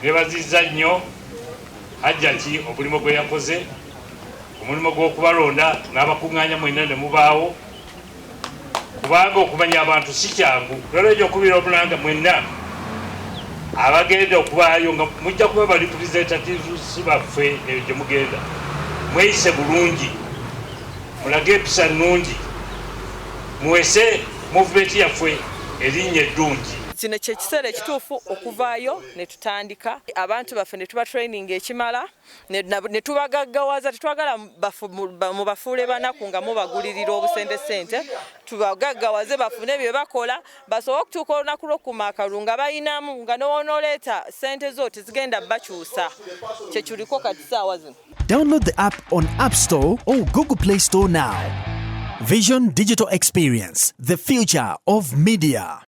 nebazizza nnyo Hajjati omulimu gwe yakoze, omulimu gw'okubalonda n'abakuŋŋaanya mwenna ne mubaawo, kubanga okumanya abantu si kyangu. Leero ekyo okubira omulanga mwenna abagenda okubaayo nga mujja kuba bali representatives baffe gye mugenda, mweyise bulungi, mulage empisa nnungi, muwese movement yaffe erinnya eddungi. Kino kye kiseera ekituufu okuvaayo ne tutandika abantu baffe ne tuba training ekimala ne tubagaggawaza. Tetwagala mu bafuule banaku nga mubagulirira obusente, tubagaggawaze bafune bye bakola basobole okutuuka olunaku lw'okuma akalulu nga bayinamu nga n'onooleeta sente zo tezigenda bakyusa. Kye kiliko kati ssaawa zino. Download the app on App Store or Google Play Store now. Vision Digital Experience, the future of media.